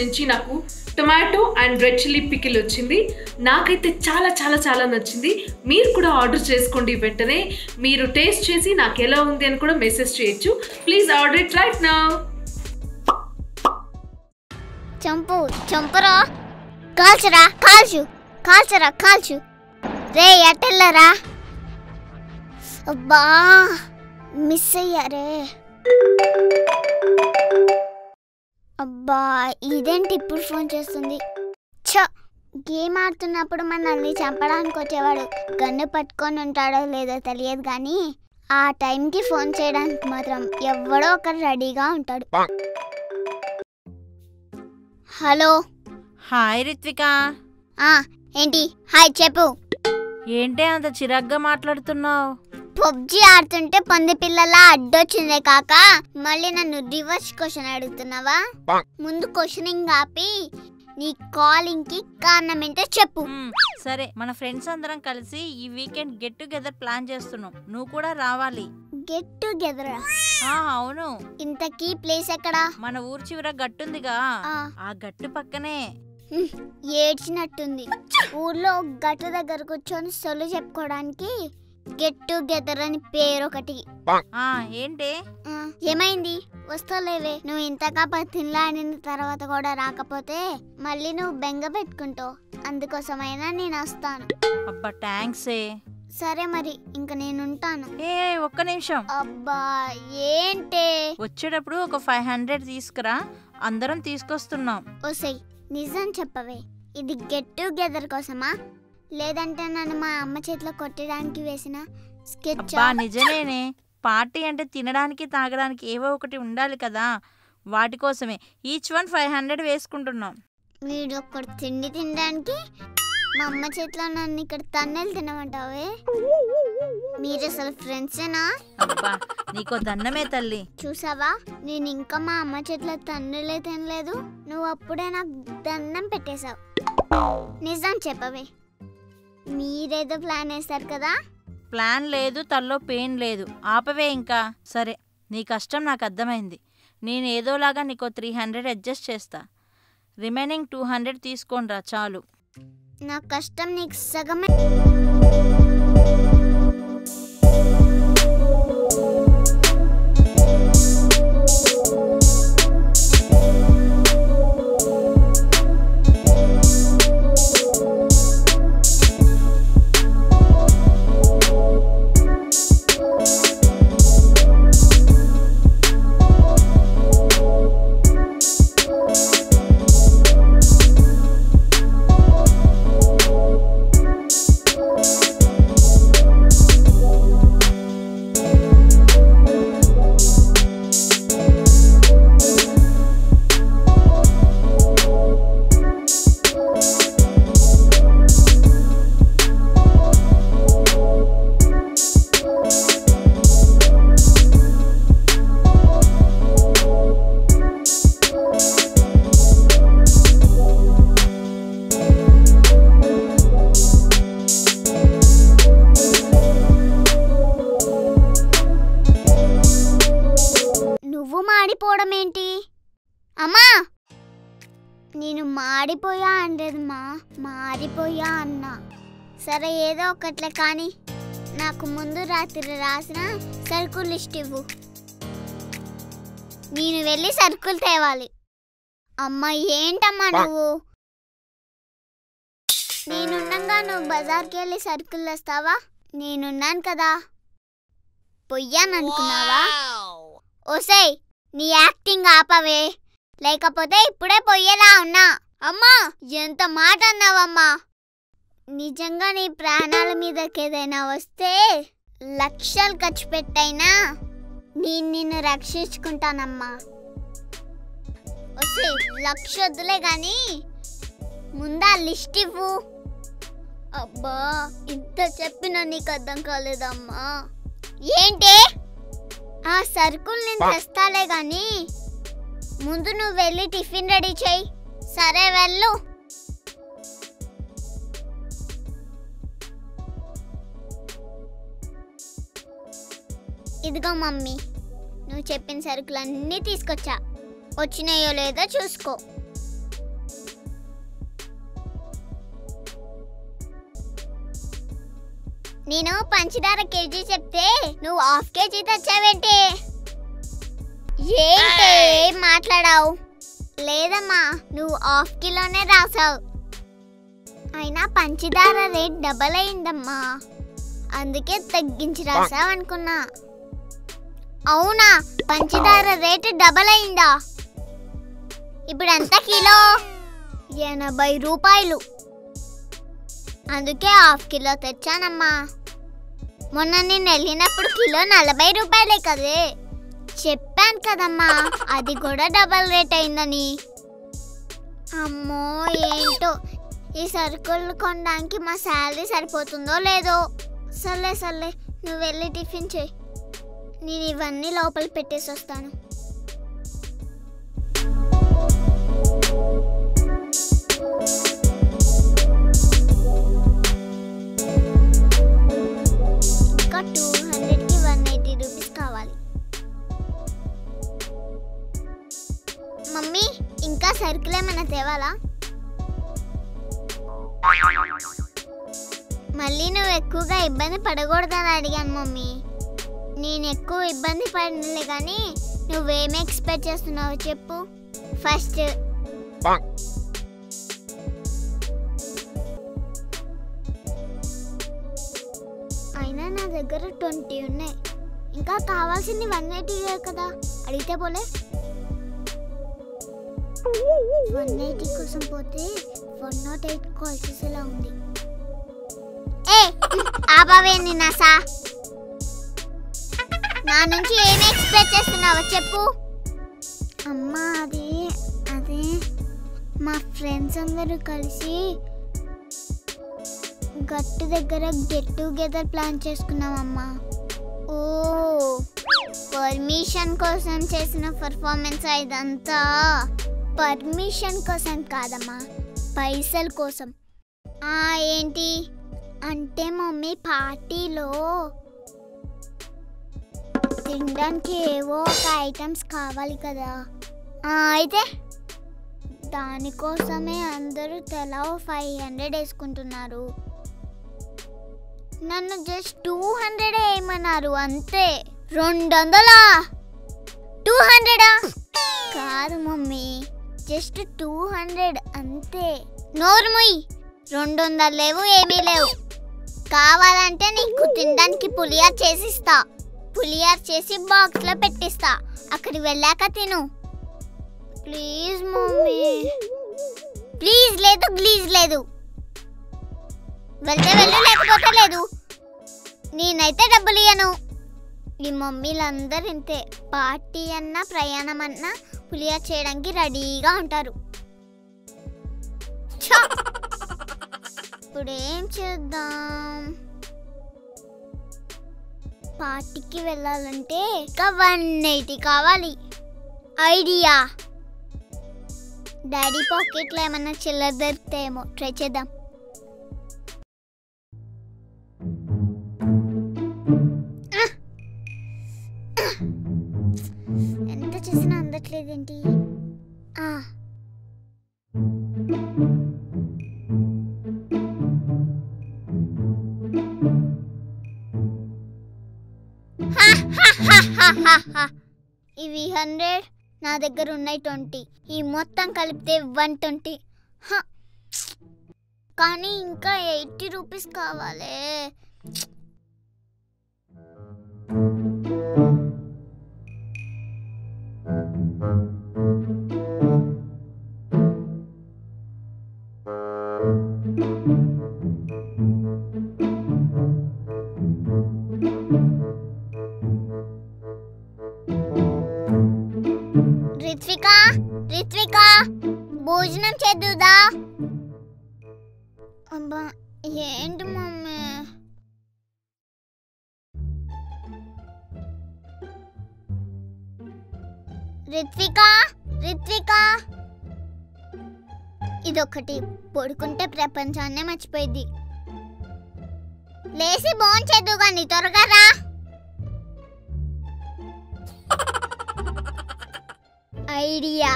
నుంచి నాకు tomato and red chilli pickle వచ్చింది. నాకైతే చాలా చాలా చాలా నచ్చింది. మీరు కూడా ఆర్డర్ చేసుకోండి. వెంటనే మీరు టేస్ట్ చేసి నాకు ఎలా ఉంది అని కూడా మెసేజ్ చేయొచ్చు. Please order it right now. చంపురా, కాల్చు రే, ఎట్టెళ్ళరా. అబ్బా, మిస్ అయ్యారే. అబ్బా, ఇదేంటి ఇప్పుడు ఫోన్ చేస్తుంది. గేమ్ ఆడుతున్నప్పుడు మనల్ని చంపడానికి వచ్చేవాడు గన్ను పట్టుకొని ఉంటాడో లేదో తెలియదు కానీ ఆ టైంకి ఫోన్ చేయడానికి మాత్రం ఎవడో ఒకరు రెడీగా ఉంటాడు. హలో. హాయ్ రిత్విక. ఏంటి హాయ్ చెప్పు. ఏంటే అంత చిరాగ్గా మాట్లాడుతున్నావు? పబ్జి ఆడుతుంటే పంది పిల్లలా అడ్డొచ్చిందే కాక మళ్ళీ నన్ను రివర్స్ క్వశ్చన్ అడుగుతున్నావా? ముందు క్వశ్చనింగ్ ఆపి నీ కాలింగ్ కి కారణం ఏంటో చెప్పు. సరే, మన ఫ్రెండ్స్ అందరం కలిసి ఈ వీకెండ్ గెట్ టుగెదర్ ప్లాన్ చేస్తున్నాం. నువ్వు కూడా రావాలి. Get together? అవును. ఇంతకీ ప్లేస్ ఎక్కడా? మన ఊరు చివర గట్టుందిగా, ఆ గట్టు పక్కనే. ఏడ్చినట్టుంది. ఊర్లో గట్టు దగ్గర కూర్చొని సొల్లు చెప్పుకోవడానికి గెట్ టుగెదర్ అని పేరు ఒకటి. ఏంటి ఏమైంది? వస్తాలేవే. నువ్వు ఇంతగా తినలాడిన తర్వాత కూడా రాకపోతే మళ్ళీ నువ్వు బెంగ పెట్టుకుంటావు. అందుకోసమైనా నేను వస్తాను. అబ్బా థ్యాంక్స్. సరే మరి ఇంక నేనుంటాను. ఒక్క నిమిషం. అబ్బా ఏంటే? వచ్చేటప్పుడు ఒక 500 తీసుకురా, అందరం తీసుకొస్తున్నాం. ఓసై నిజం చెప్పవే, ఇది గెట్ టుగెదర్ కోసమా లేదంటే నన్ను మా అమ్మ చేతిలో కొట్టడానికి వేసిన స్కెచ్? నిజమేనే. పార్టీ అంటే తినడానికి తాగడానికి ఏవో ఒకటి ఉండాలి కదా, వాటి కోసమే ఈచ్ వన్ 500 వేసుకుంటున్నాం. వీడు ఒక్కడు తిండి తినడానికి మా అమ్మ చేతిలో నన్ను ఇక్కడ తన్నెలు తినమంటావే? మీరు అసలు ఫ్రెండ్సేనా? అబ్బా నీకో దన్నమే తల్లి. చూసావా, నేను ఇంకా మా అమ్మ చేతిలో తన్నులే తినలేదు, నువ్వు అప్పుడే నాకు దండం పెట్టేశావు. నిజం చెప్పవే, మీరేదో ప్లాన్ వేస్తారు కదా? ప్లాన్ లేదు, తల్లో పెయిన్ లేదు. ఆపవే ఇంకా. సరే, నీ కష్టం నాకు అర్థమైంది. నేను ఏదోలాగా నీకో 300 అడ్జస్ట్ చేస్తా. రిమైనింగ్ 200 తీసుకోనరా చాలు. నా కష్టం నీకు సగమే. మాడిపోవడం ఏంటి అమ్మా? నేను మాడిపోయా అంటేదమ్మా, మారిపోయా అన్నా. సరే ఏదో ఒకట్లే కానీ నాకు ముందు రాత్రి రాసిన సరుకులు లిస్ట్ ఇవ్వు. నేను వెళ్ళి సరుకులు తేవాలి. అమ్మా ఏంటమ్మా నువ్వు? నేనుండగా నువ్వు బజార్కి వెళ్ళి సరుకులు తెస్తావా? నేనున్నాను కదా. పొయ్యాననుకున్నావా? ఓసై నీ యాక్టింగ్ ఆపవే, లేకపోతే ఇప్పుడే పొయ్యేలా ఉన్నా. అమ్మా ఎంత మాట అన్నావమ్మా? నిజంగా నీ ప్రాణాల మీదకి ఏదైనా వస్తే లక్షలు ఖర్చు పెట్టైనా నేను నిన్ను రక్షించుకుంటానమ్మా. వస్తే లక్ష వద్దులే గాని ముందా లిస్ట్ ఇవ్వు. అబ్బా ఇంత చెప్పినా నీకు అర్థం కాలేదమ్మా. ఏంటి? ఆ సరుకులు నేను తెస్తాలే గాని ముందు నువ్వు వెళ్ళి టిఫిన్ రెడీ చేయి. సరే వెళ్ళు. ఇదిగో మమ్మీ, నువ్వు చెప్పిన సరుకులన్నీ తీసుకొచ్చా. వచ్చినాయో లేదో చూసుకో. నేను పంచదార కేజీ చెప్తే నువ్వు హాఫ్ కేజీ తెచ్చావేంటి? ఏంటి ఏం మాట్లాడావు? లేదమ్మా, నువ్వు హాఫ్ కిలోనే రాసావు. అయినా పంచదార రేట్ డబల్ అయిందమ్మా, అందుకే తగ్గించి రాసావు అనుకున్నా. అవునా, పంచదార రేటు డబల్ అయిందా? ఇప్పుడు ఎంత కిలో? 80 రూపాయలు. అందుకే హాఫ్ కిలో తెచ్చానమ్మా. మొన్న నేను వెళ్ళినప్పుడు కిలో 40 రూపాయలే కదే. చెప్పాను కదమ్మా, అది కూడా డబల్ రేట్ అయిందని. అమ్మో ఏంటో, ఈ సరుకులు కొనడానికి మా శాలరీ సరిపోతుందో లేదో. సర్లే నువ్వు వెళ్ళి టిఫిన్ చేయి, నేను ఇవన్నీ లోపల పెట్టేసి వస్తాను. ఇంకా 200కి 180 రూపీస్ కావాలి. మమ్మీ, ఇంకా సరుకులు ఏమైనా తేవాలా? మళ్ళీ నువ్వు ఎక్కువగా ఇబ్బంది పడకూడదని అడిగాను మమ్మీ. నేను ఎక్కువ ఇబ్బంది పడలే కానీ నువ్వేమి ఎక్స్పెక్ట్ చేస్తున్నావో చెప్పు. ఫస్ట్ అయినా నా దగ్గర 20 ఉన్నాయి, ఇంకా కావాల్సింది 180 కదా. అడిగితే పోలే. 180 కోసం పోతే 108 కాల్ చేసేలా ఉంది. ఏ ఆబావేంది నాసా? నా నుంచి ఏమి ఎక్స్పెక్ట్ చేస్తున్నావో చెప్పు. అమ్మా అదే మా ఫ్రెండ్స్ అందరూ కలిసి గట్టు దగ్గర గెట్ టుగెదర్ ప్లాన్ చేసుకున్నామమ్మా. ఓ, పర్మిషన్ కోసం చేసిన పర్ఫార్మెన్స్ ఇదంతా. పర్మిషన్ కోసం కాదమ్మా, పైసల కోసం. ఏంటి అంటే మమ్మీ, పార్టీలో తినడానికి ఏవో ఒక ఐటమ్స్ కావాలి కదా. అయితే దానికోసమే అందరూ తలా 500 వేసుకుంటున్నారు. నన్ను జస్ట్ 200 వేయమన్నారు అంతే. 200? 200 కాదు మమ్మీ, జస్ట్ 200 అంతే. నోర్ముయ్, 200 లేవు, ఏమీ లేవు. కావాలంటే నీకు తినడానికి పులిహార చేసిస్తా. పులిహార చేసి బాక్స్లో పెట్టిస్తా, అక్కడికి వెళ్ళాక తిను. Please mummy. ప్లీజ్ లేదు, ప్లీజ్ లేదు. వెళ్తే వెళ్ళు, లేకపోతే లేదు. నేనైతే డబ్బులు ఇయ్యను. ఈ మమ్మీలందరూ ఇంతే. పార్టీ అన్నా ప్రయాణం అన్నా పులిహార చేయడానికి రెడీగా ఉంటారు. ఇప్పుడు ఏం చేద్దాం? పార్టీకి వెళ్ళాలంటే ఇంకా 180 కావాలి. ఐడియా. డాడీ పాకెట్లో ఏమన్నా చిల్లర దొరుకుతాయేమో, ట్రై చేద్దాం. ఎంత చేసినా అందట్లేదేంటి? ఇవి 100, నా దగ్గర ఉన్నాయి 20. ఈ మొత్తం కలిపితే 120. కానీ ఇంకా 80 రూపీస్ కావాలి. రిత్విక, భోజనం చేద్దుదా? అబ్బా ఏంటి మమ్మీ? రిత్విక, ఇదొకటి పడుకుంటే ప్రపంచాన్నే మర్చిపోయింది. లేసి భోజనం చేద్దు కానీ త్వరగా రా. ఐడియా.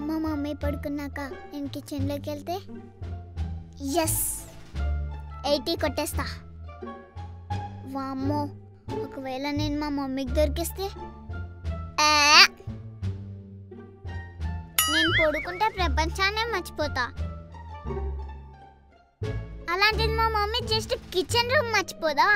మా మమ్మీ పడుకున్నాక నేను కిచెన్లోకి వెళ్తే ఎస్ 80 కొట్టేస్తా. వామ్మో, ఒకవేళ నేను మా మమ్మీకి దొరికిస్తే నేను పడుకుంటే ప్రపంచాన్నే మర్చిపోతా. అలాంటిది మా మమ్మీ జస్ట్ కిచెన్ రూమ్ మర్చిపోదా?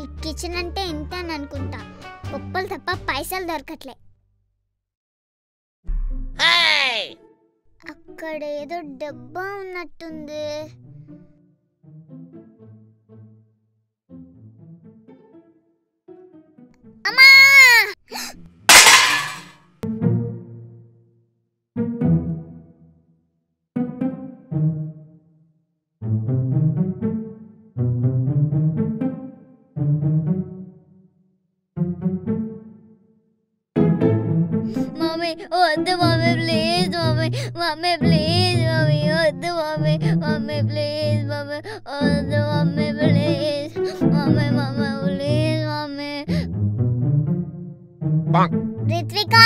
ఈ కిచెన్ అంటే ఇంత అని అనుకుంటా, గొప్పలు తప్ప పైసలు దొరకట్లే. అక్కడ ఏదో డబ్బా ఉన్నట్టుంది. అమ్మా! మమ్మీ వద్దు mummy, please mummy, mummy please mummy, వద్దు మమ్మీ, మమ్మీ ప్లీజ్ మమ్మీ, వద్దు mummy please mummy, mummy please mummy. Ritvika,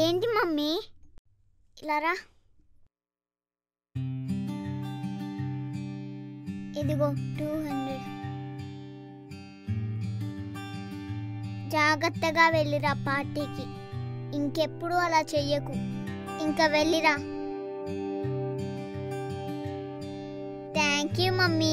ఏంటి మమ్మీ ఇలా రా. ఇదిగో 200. జాగ్రత్తగా వెళ్ళిరా పార్టీకి. ఇంకెప్పుడు అలా చెయ్యకు. ఇంకా వెళ్ళిరా. Thank you mummy.